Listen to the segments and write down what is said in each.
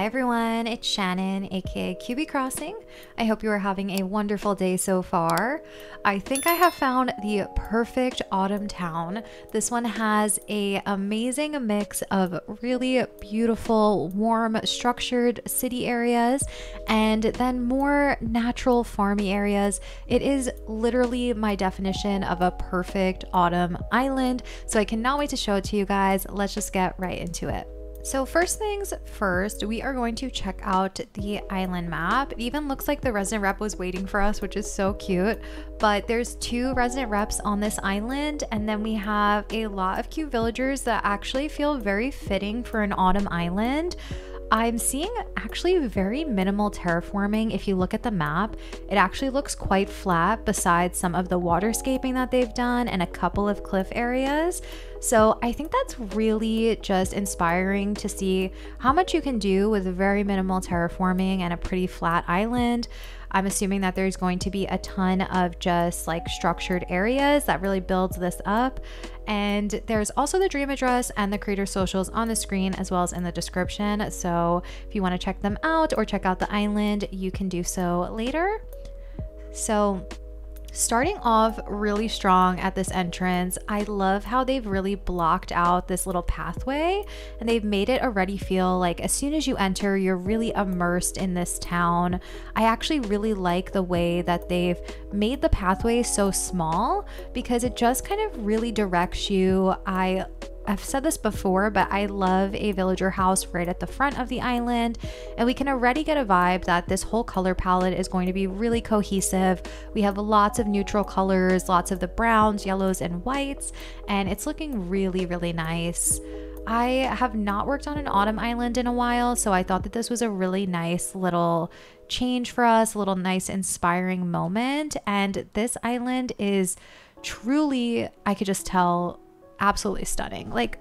Hi everyone, it's Shannon, aka QB Crossing. I hope you are having a wonderful day so far. I think I have found the perfect autumn town. This one has an amazing mix of really beautiful, warm, structured city areas and then more natural, farmy areas. It is literally my definition of a perfect autumn island, so I cannot wait to show it to you guys. Let's just get right into it. So first things first, we are going to check out the island map. It even looks like the resident rep was waiting for us, which is so cute. But there's 2 resident reps on this island, and then we have a lot of cute villagers that actually feel very fitting for an autumn island. I'm seeing actually very minimal terraforming. If you look at the map, it actually looks quite flat besides some of the waterscaping that they've done and a couple of cliff areas. So I think that's really just inspiring to see how much you can do with very minimal terraforming and a pretty flat island. I'm assuming that there's going to be a ton of just like structured areas that really builds this up. And there's also the dream address and the creator socials on the screen as well as in the description. So if you want to check them out or check out the island, you can do so later. So starting off really strong at this entrance, I love how they've really blocked out this little pathway and they've made it already feel like as soon as you enter, you're really immersed in this town. I actually really like the way that they've made the pathway so small because it just kind of really directs you. I've said this before, but I love a villager house right at the front of the island, and we can already get a vibe that this whole color palette is going to be really cohesive. We have lots of neutral colors, lots of the browns, yellows, and whites, and it's looking really, really nice. I have not worked on an autumn island in a while, so I thought that this was a really nice little change for us, a little nice inspiring moment, and this island is truly, I could just tell, absolutely stunning. Like,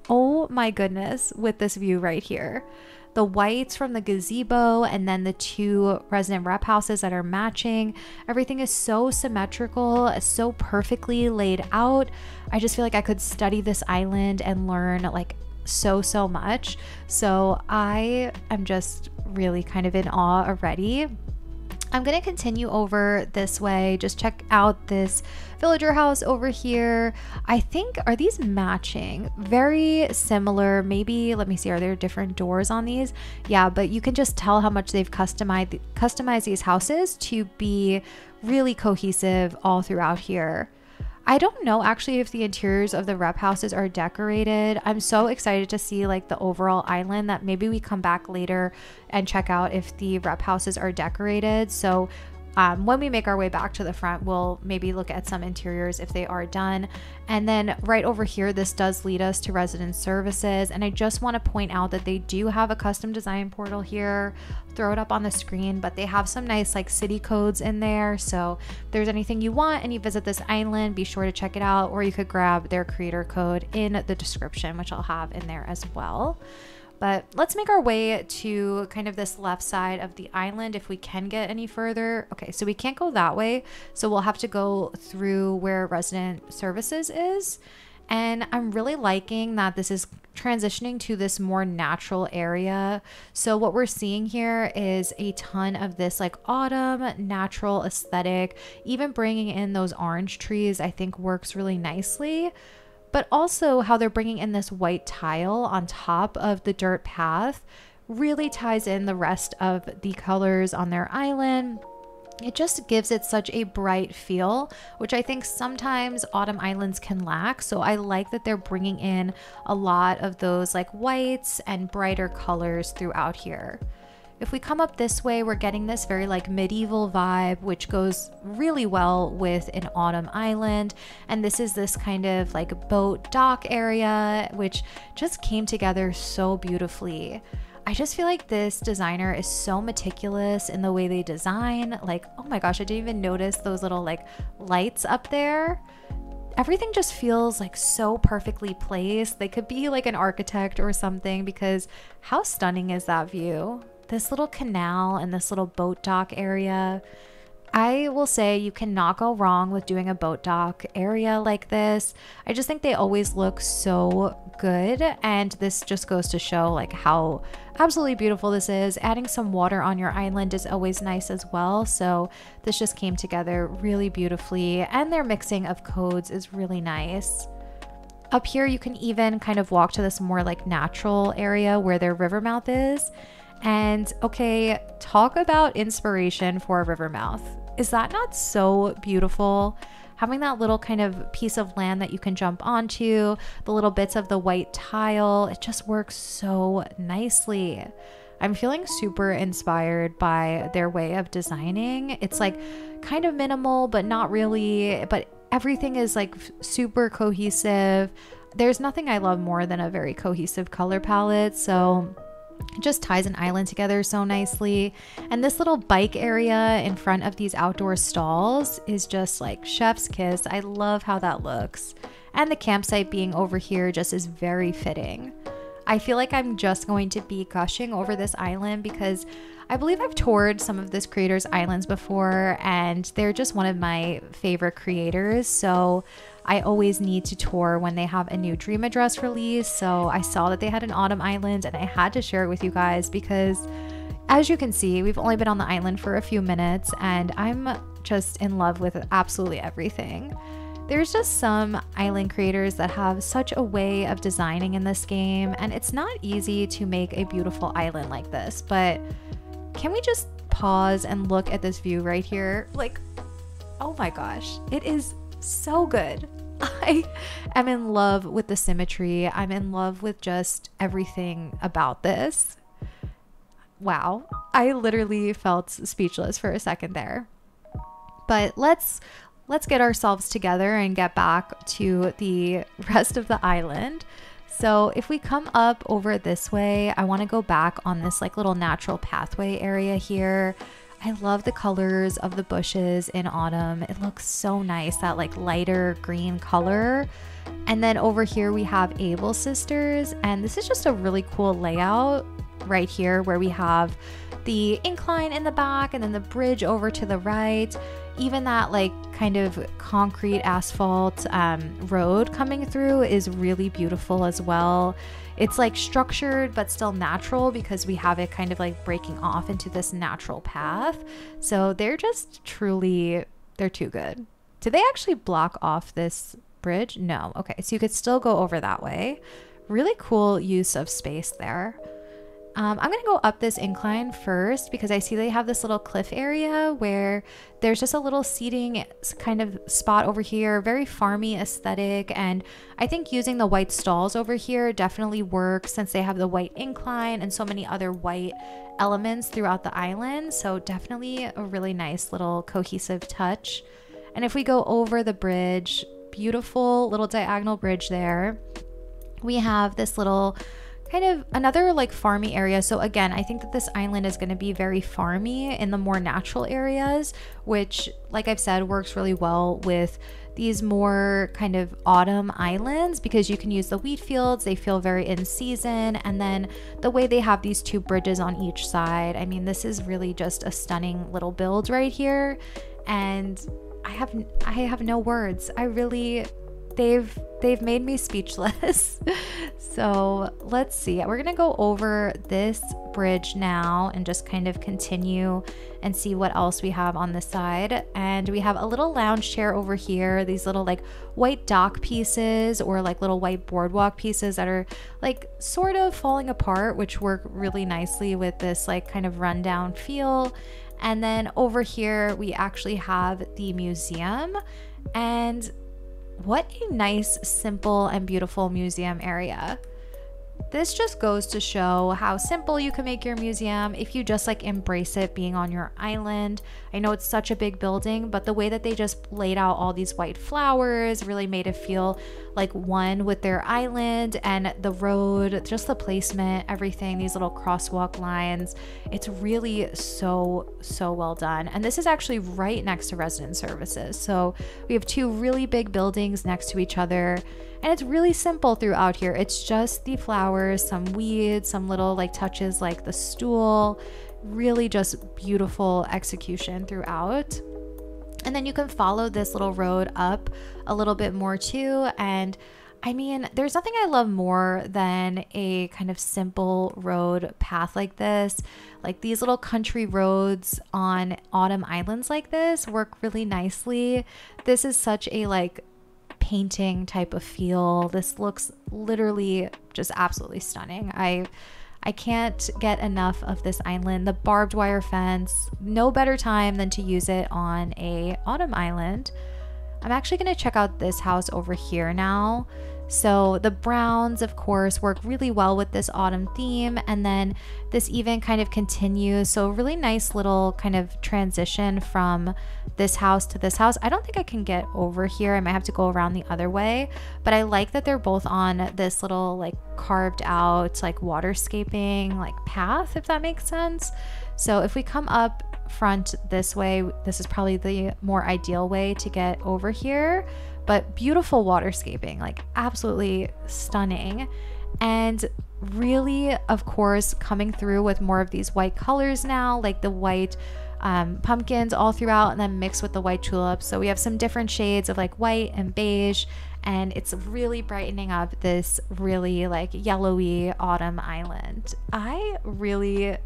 oh my goodness, with this view right here, the whites from the gazebo and then the 2 resident rep houses that are matching, everything is so symmetrical, so perfectly laid out. I just feel like I could study this island and learn like so much. So I am just really kind of in awe already. I'm going to continue over this way. Just check out this villager house over here. I think, are these matching? Very similar. Maybe, let me see, are there different doors on these? Yeah, but you can just tell how much they've customized these houses to be really cohesive all throughout here. I don't know actually if the interiors of the rep houses are decorated. I'm so excited to see like the overall island that maybe we come back later and check out if the rep houses are decorated. So when we make our way back to the front, we'll maybe look at some interiors if they are done. And then right over here, this does lead us to resident services. And I just want to point out that they do have a custom design portal here. Throw it up on the screen, but they have some nice like city codes in there. So if there's anything you want and you visit this island, be sure to check it out, or you could grab their creator code in the description, which I'll have in there as well. But let's make our way to kind of this left side of the island if we can get any further. Okay, so we can't go that way. So we'll have to go through where resident services is. And I'm really liking that this is transitioning to this more natural area. So what we're seeing here is a ton of this like autumn natural aesthetic. Even bringing in those orange trees, I think works really nicely. But also how they're bringing in this white tile on top of the dirt path really ties in the rest of the colors on their island. It just gives it such a bright feel, which I think sometimes autumn islands can lack. So I like that they're bringing in a lot of those like whites and brighter colors throughout here. If we come up this way, we're getting this very like medieval vibe, which goes really well with an autumn island. And this is this kind of like boat dock area, which just came together so beautifully. I just feel like this designer is so meticulous in the way they design. Like, oh my gosh, I didn't even notice those little like lights up there. Everything just feels like so perfectly placed. They could be like an architect or something, because how stunning is that view? This little canal and this little boat dock area. I will say you cannot go wrong with doing a boat dock area like this. I just think they always look so good, and this just goes to show like how absolutely beautiful this is. Adding some water on your island is always nice as well, so this just came together really beautifully, and their mixing of codes is really nice. Up here you can even kind of walk to this more like natural area where their river mouth is. And okay, talk about inspiration for a river mouth. Is that not so beautiful? Having that little kind of piece of land that you can jump onto, the little bits of the white tile, it just works so nicely. I'm feeling super inspired by their way of designing. It's like kind of minimal, but not really, but everything is like super cohesive. There's nothing I love more than a very cohesive color palette. So it just ties an island together so nicely. And this little bike area in front of these outdoor stalls is just like chef's kiss. I love how that looks. And the campsite being over here just is very fitting. I feel like I'm just going to be gushing over this island because I believe I've toured some of this creator's islands before, and they're just one of my favorite creators. So I always need to tour when they have a new dream address release. So I saw that they had an autumn island and I had to share it with you guys because, as you can see, we've only been on the island for a few minutes and I'm just in love with absolutely everything. There's just some island creators that have such a way of designing in this game, and it's not easy to make a beautiful island like this. But can we just pause and look at this view right here? Like, oh my gosh, it is so good. I am in love with the symmetry. I'm in love with just everything about this. Wow, I literally felt speechless for a second there. But let's get ourselves together and get back to the rest of the island. So if we come up over this way, I want to go back on this like little natural pathway area here. I love the colors of the bushes in autumn. It looks so nice, that like lighter green color. And then over here we have Able Sisters, and this is just a really cool layout right here where we have the incline in the back and then the bridge over to the right. Even that like kind of concrete asphalt road coming through is really beautiful as well. It's like structured but still natural because we have it kind of like breaking off into this natural path. So they're just truly, they're too good. Did they actually block off this bridge? No. Okay, so you could still go over that way. Really cool use of space there. I'm going to go up this incline first because I see they have this little cliff area where there's just a little seating kind of spot over here, very farmy aesthetic. And I think using the white stalls over here definitely works since they have the white incline and so many other white elements throughout the island. So definitely a really nice little cohesive touch. And if we go over the bridge, beautiful little diagonal bridge there, we have this little kind of another like farmy area. So again, I think that this island is going to be very farmy in the more natural areas, which like I've said works really well with these more kind of autumn islands because you can use the wheat fields. They feel very in season. And then the way they have these two bridges on each side, I mean, this is really just a stunning little build right here. And I have no words. I really, they've made me speechless. So let's see, we're gonna go over this bridge now and just kind of continue and see what else we have on this side. And we have a little lounge chair over here, these little like white dock pieces or like little white boardwalk pieces that are like sort of falling apart, which work really nicely with this like kind of rundown feel. And then over here we actually have the museum, and what a nice, simple, and beautiful museum area. This just goes to show how simple you can make your museum if you just like embrace it being on your island. I know it's such a big building, but the way that they just laid out all these white flowers really made it feel like one with their island, and the road, just the placement, everything, these little crosswalk lines. It's really so well done. And this is actually right next to resident services. So we have two really big buildings next to each other. And it's really simple throughout here. It's just the flowers, some weeds, some little like touches like the stool, really just beautiful execution throughout. And then you can follow this little road up a little bit more too. And I mean, there's nothing I love more than a kind of simple road path like this. Like these little country roads on autumn islands like this work really nicely. This is such a like painting type of feel. This looks literally just absolutely stunning. I can't get enough of this island. The barbed wire fence, no better time than to use it on a autumn island. I'm actually going to check out this house over here now. So the browns, of course, work really well with this autumn theme. And then this even kind of continues. So a really nice little kind of transition from this house to this house. I don't think I can get over here. I might have to go around the other way. But I like that they're both on this little like carved out like waterscaping like path, if that makes sense. So if we come up front this way, this is probably the more ideal way to get over here. But beautiful waterscaping, like absolutely stunning. And really, of course, coming through with more of these white colors now, like the white pumpkins all throughout, and then mixed with the white tulips. So we have some different shades of like white and beige, and it's really brightening up this really like yellowy autumn island. I really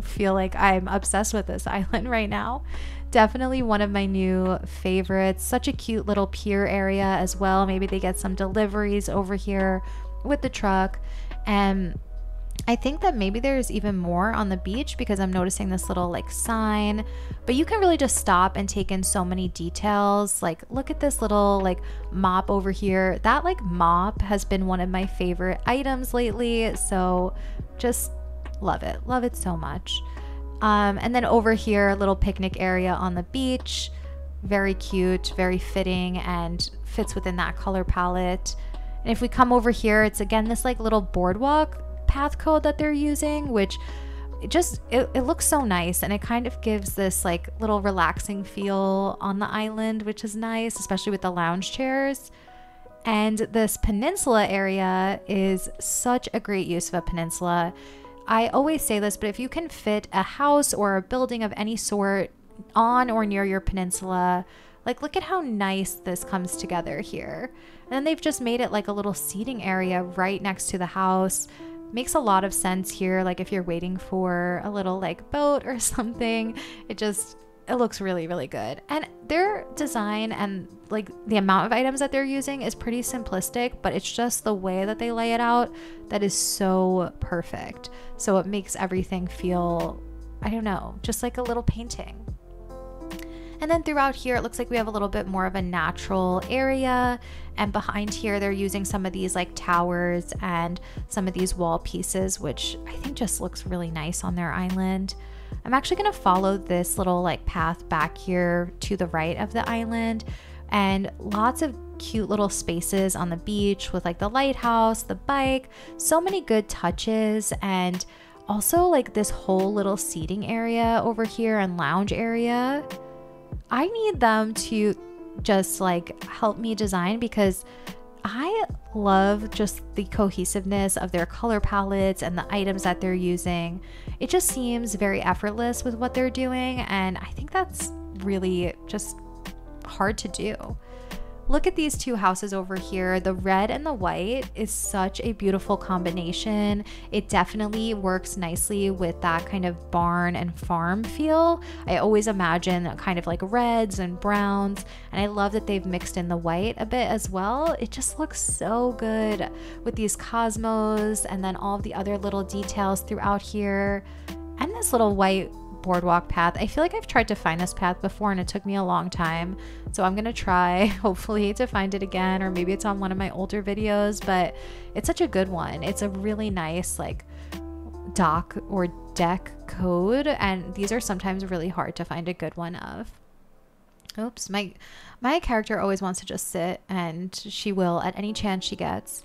feel like I'm obsessed with this island right now. Definitely one of my new favorites. Such a cute little pier area as well. Maybe they get some deliveries over here with the truck. And I think that maybe there's even more on the beach because I'm noticing this little like sign, but you can really just stop and take in so many details. Like look at this little like mop over here. That like mop has been one of my favorite items lately. So just love it so much. And then over here, a little picnic area on the beach. Very cute, very fitting, and fits within that color palette. And if we come over here, it's again this like little boardwalk path code that they're using, which it looks so nice, and it kind of gives this like little relaxing feel on the island, which is nice, especially with the lounge chairs. And this peninsula area is such a great use of a peninsula. I always say this, but if you can fit a house or a building of any sort on or near your peninsula, like look at how nice this comes together here. And then they've just made it like a little seating area right next to the house. Makes a lot of sense here, like if you're waiting for a little like boat or something. It looks really, really good. And their design and like the amount of items that they're using is pretty simplistic, but it's just the way that they lay it out that is so perfect. So it makes everything feel, I don't know, just like a little painting. And then throughout here, it looks like we have a little bit more of a natural area. And behind here, they're using some of these like towers and some of these wall pieces, which I think just looks really nice on their island. I'm actually going to follow this little like path back here to the right of the island, and lots of cute little spaces on the beach with like the lighthouse, the bike, so many good touches. And also like this whole little seating area over here and lounge area. I need them to just like help me design, because I love just the cohesiveness of their color palettes and the items that they're using. It just seems very effortless with what they're doing, and I think that's really just hard to do. Look at these two houses over here. The red and the white is such a beautiful combination. It definitely works nicely with that kind of barn and farm feel. I always imagine kind of like reds and browns, and I love that they've mixed in the white a bit as well. It just looks so good with these cosmos and then all of the other little details throughout here. And this little white boardwalk path. I feel like I've tried to find this path before and it took me a long time. So I'm going to try hopefully to find it again, or maybe it's on one of my older videos, but it's such a good one. It's a really nice like dock or deck code, and these are sometimes really hard to find a good one of. Oops, my character always wants to just sit, and she will at any chance she gets.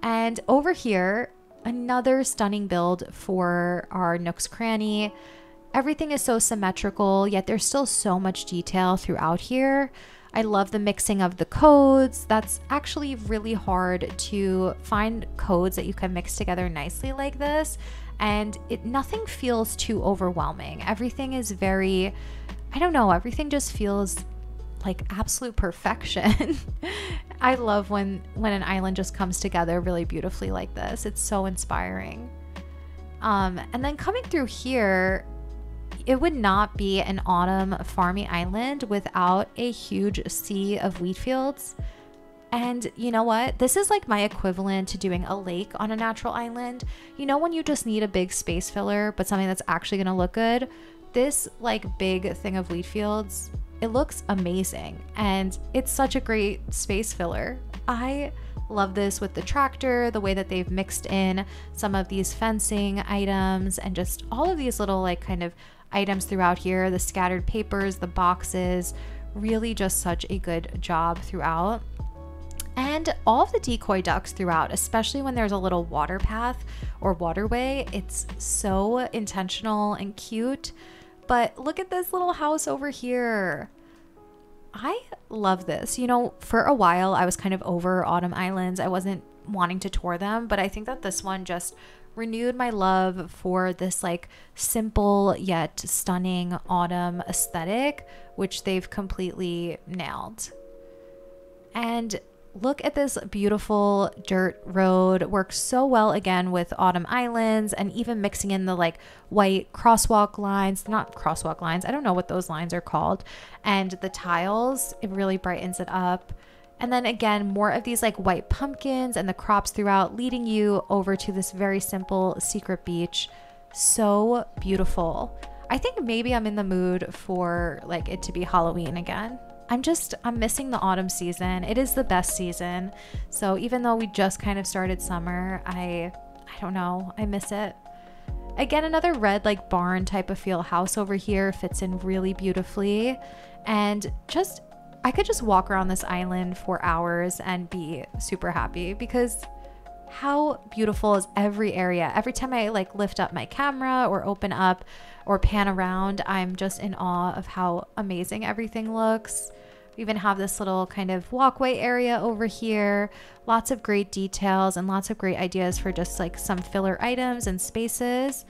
And over here, another stunning build for our Nook's Cranny. Everything is so symmetrical, yet there's still so much detail throughout here. I love the mixing of the codes. That's actually really hard to find codes that you can mix together nicely like this. And nothing feels too overwhelming. Everything is very, I don't know, everything just feels like absolute perfection. I love when an island just comes together really beautifully like this. It's so inspiring. And then coming through here, it would not be an autumn farmy island without a huge sea of wheat fields. And you know what? This is like my equivalent to doing a lake on a natural island. You know, when you just need a big space filler, but something that's actually going to look good? This like big thing of wheat fields, it looks amazing. And it's such a great space filler. I love this with the tractor, the way that they've mixed in some of these fencing items and just all of these little like kind of items throughout here, the scattered papers, the boxes, really just such a good job throughout. And all of the decoy ducks throughout, especially when there's a little water path or waterway, it's so intentional and cute. But look at this little house over here. I love this. You know, for a while I was kind of over autumn islands. I wasn't wanting to tour them, but I think that this one just renewed my love for this like simple yet stunning autumn aesthetic, which they've completely nailed. And look at this beautiful dirt road. Works so well again with autumn islands and even mixing in the like white crosswalk lines, not crosswalk lines, I don't know what those lines are called, and the tiles, it really brightens it up. And then again, more of these like white pumpkins and the crops throughout, leading you over to this very simple secret beach. So beautiful. I think maybe I'm in the mood for like it to be Halloween again. I'm missing the autumn season. It is the best season. So even though we just kind of started summer, I don't know, I miss it. Again, another red like barn type of feel house over here fits in really beautifully. And I could just walk around this island for hours and be super happy because how beautiful is every area. Every time I like lift up my camera or open up or pan around, I'm just in awe of how amazing everything looks. We even have this little kind of walkway area over here. Lots of great details and lots of great ideas for just like some filler items and spaces.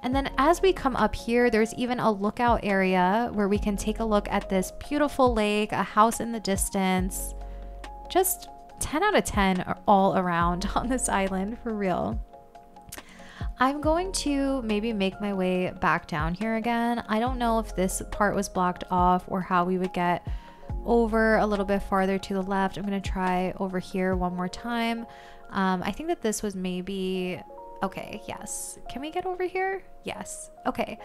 And then as we come up here, there's even a lookout area where we can take a look at this beautiful lake, a house in the distance. Just 10 out of 10 are all around on this island, for real. I'm going to maybe make my way back down here again. I don't know if this part was blocked off or how we would get over a little bit farther to the left. I'm going to try over here one more time. I think that this was maybe... Okay, yes. Can we get over here? Yes. Okay.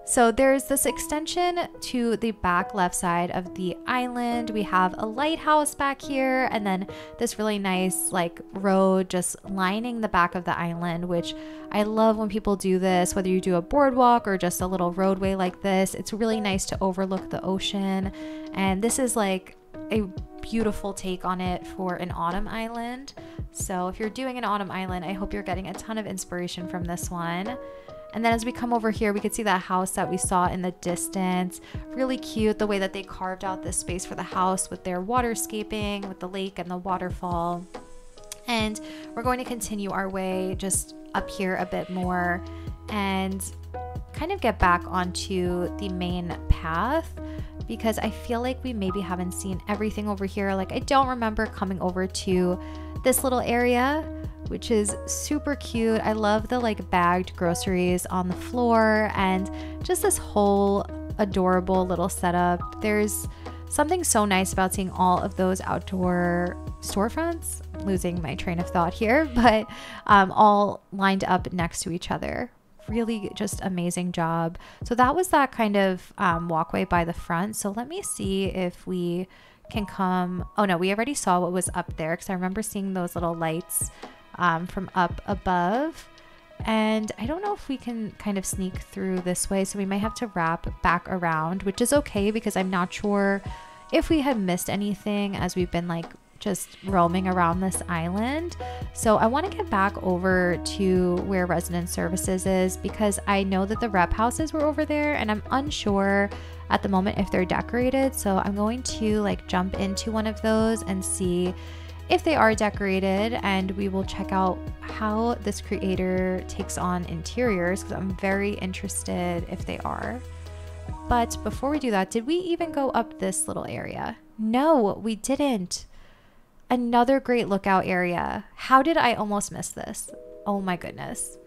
So there's this extension to the back left side of the island. We have a lighthouse back here and then this really nice like road just lining the back of the island, which I love when people do this, whether you do a boardwalk or just a little roadway like this. It's really nice to overlook the ocean. And this is like a beautiful take on it for an autumn island. So if you're doing an autumn island, I hope you're getting a ton of inspiration from this one. And then as we come over here, we could see that house that we saw in the distance. Really cute the way that they carved out this space for the house with their waterscaping, with the lake and the waterfall. And we're going to continue our way just up here a bit more and kind of get back onto the main path, because I feel like we maybe haven't seen everything over here. Like I don't remember coming over to this little area, which is super cute. I love the like bagged groceries on the floor and just this whole adorable little setup. There's something so nice about seeing all of those outdoor storefronts. I'm losing my train of thought here, but all lined up next to each other. Really just amazing job. So that was that kind of walkway by the front. So let me see if we can come. Oh no, we already saw what was up there because I remember seeing those little lights from up above. And I don't know if we can kind of sneak through this way, so we might have to wrap back around, which is okay because I'm not sure if we had missed anything as we've been like just roaming around this island. So I want to get back over to where resident services is because I know that the rep houses were over there and I'm unsure at the moment if they're decorated. So I'm going to like jump into one of those and see if they are decorated, and we will check out how this creator takes on interiors because I'm very interested if they are. But before we do that, did we even go up this little area? No, we didn't. Another great lookout area. How did I almost miss this? Oh my goodness.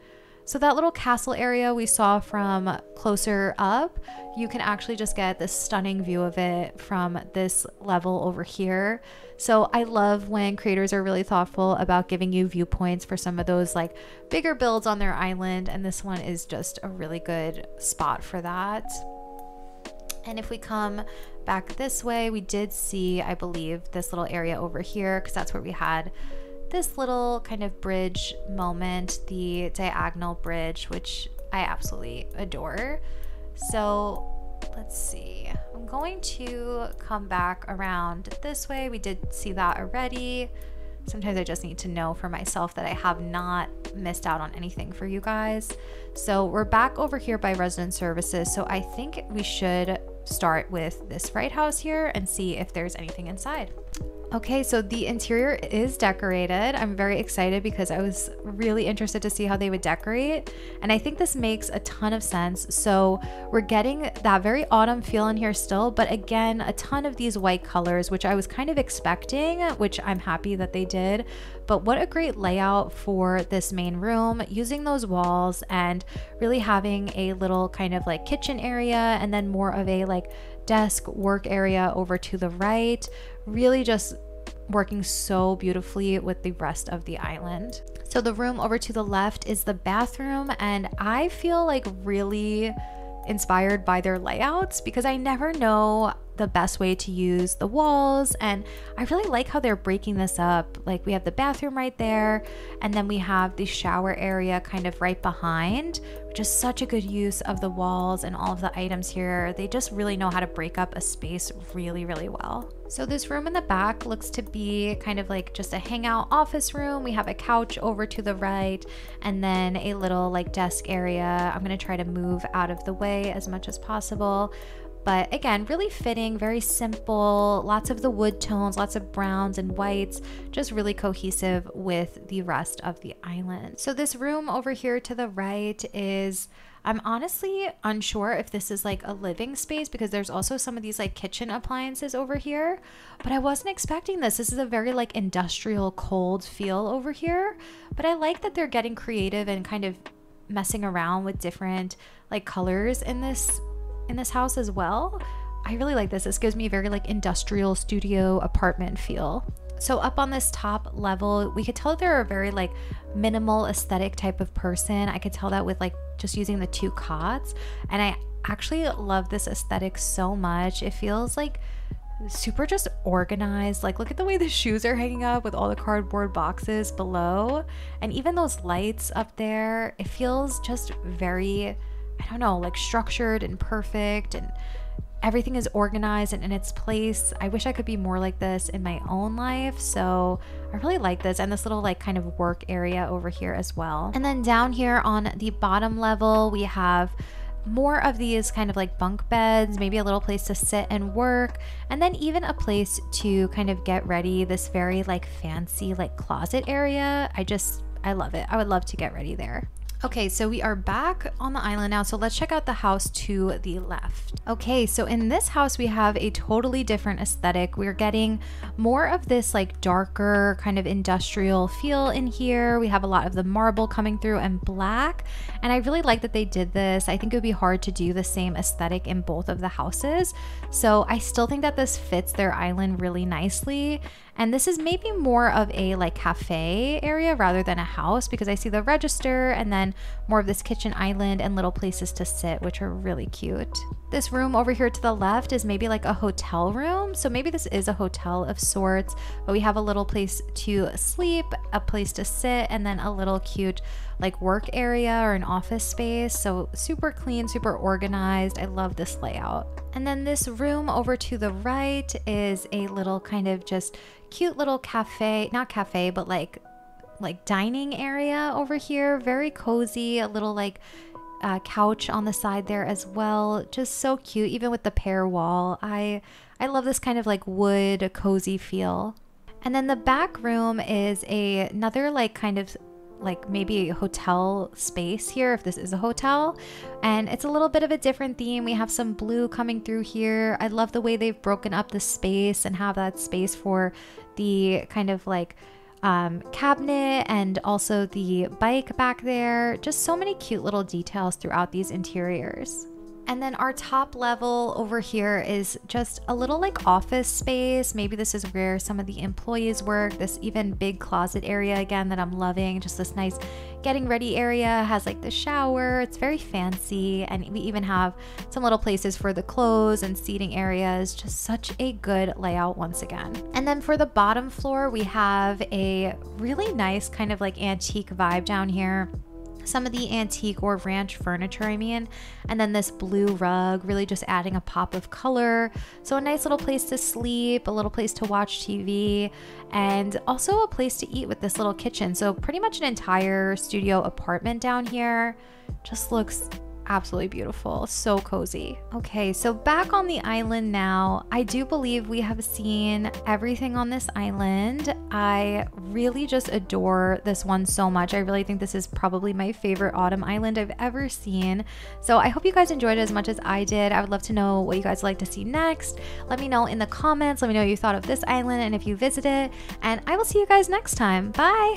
So that little castle area we saw from closer up, you can actually just get this stunning view of it from this level over here. So I love when creators are really thoughtful about giving you viewpoints for some of those like bigger builds on their island. And this one is just a really good spot for that. And if we come back this way, we did see, I believe, this little area over here, because that's where we had this little kind of bridge moment, the diagonal bridge, which I absolutely adore. So let's see. I'm going to come back around this way. We did see that already. Sometimes I just need to know for myself that I have not missed out on anything for you guys. So we're back over here by resident services. So I think we should start with this right house here and see if there's anything inside. Okay, so the interior is decorated. I'm very excited because I was really interested to see how they would decorate. And I think this makes a ton of sense. So we're getting that very autumn feel in here still, but again, a ton of these white colors, which I was kind of expecting, which I'm happy that they did. But what a great layout for this main room, using those walls and really having a little kind of like kitchen area and then more of a like desk work area over to the right, really just working so beautifully with the rest of the island. So the room over to the left is the bathroom, and I feel like really inspired by their layouts because I never know the best way to use the walls, and I really like how they're breaking this up. Like we have the bathroom right there, and then we have the shower area kind of right behind, which is such a good use of the walls and all of the items here. They just really know how to break up a space really, really well. So this room in the back looks to be kind of like just a hangout office room. We have a couch over to the right and then a little like desk area. I'm gonna try to move out of the way as much as possible. But again, really fitting, very simple, lots of the wood tones, lots of browns and whites, just really cohesive with the rest of the island. So this room over here to the right is, I'm honestly unsure if this is like a living space because there's also some of these like kitchen appliances over here, but I wasn't expecting this. This is a very like industrial cold feel over here, but I like that they're getting creative and kind of messing around with different like colors in this house as well. I really like this. This gives me a very like industrial studio apartment feel. So up on this top level, we could tell that they're a very like minimal aesthetic type of person. I could tell that with like just using the two cots. And I actually love this aesthetic so much. It feels like super just organized. Like look at the way the shoes are hanging up with all the cardboard boxes below. And even those lights up there, it feels just very, I don't know, like structured and perfect, and everything is organized and in its place. I wish I could be more like this in my own life. So I really like this, and this little like kind of work area over here as well. And then down here on the bottom level, we have more of these kind of like bunk beds, maybe a little place to sit and work, and then even a place to kind of get ready, this very like fancy like closet area. I love it. I would love to get ready there. Okay, so we are back on the island now, so let's check out the house to the left. Okay, so in this house we have a totally different aesthetic. We're getting more of this like darker kind of industrial feel in here. We have a lot of the marble coming through and black, and I really like that they did this. I think it would be hard to do the same aesthetic in both of the houses, so I still think that this fits their island really nicely. And this is maybe more of a like cafe area rather than a house, because I see the register and then more of this kitchen island and little places to sit, which are really cute. This room over here to the left is maybe like a hotel room. So maybe this is a hotel of sorts, but we have a little place to sleep, a place to sit, and then a little cute like work area or an office space. So super clean, super organized. I love this layout. And then this room over to the right is a little kind of just cute little cafe, not cafe, but like dining area over here. Very cozy, a little like couch on the side there as well. Just so cute, even with the pear wall. I love this kind of like wood cozy feel. And then the back room is another like kind of like maybe a hotel space here, if this is a hotel. And it's a little bit of a different theme. We have some blue coming through here. I love the way they've broken up the space and have that space for the kind of like cabinet and also the bike back there. Just so many cute little details throughout these interiors. And then our top level over here is just a little like office space. Maybe this is where some of the employees work. This even big closet area again that I'm loving. Just this nice getting ready area, has like the shower. It's very fancy. And we even have some little places for the clothes and seating areas. Just such a good layout once again. And then for the bottom floor, we have a really nice kind of like antique vibe down here. Some of the antique or ranch furniture, and then this blue rug really just adding a pop of color. So a nice little place to sleep, a little place to watch TV, and also a place to eat with this little kitchen. So pretty much an entire studio apartment down here. Just looks absolutely beautiful, so cozy. Okay, so back on the island now. I do believe we have seen everything on this island. I really just adore this one so much. I really think this is probably my favorite autumn island I've ever seen. So I hope you guys enjoyed it as much as I did. I would love to know what you guys like to see next. Let me know in the comments. Let me know what you thought of this island and if you visited. And I will see you guys next time. Bye!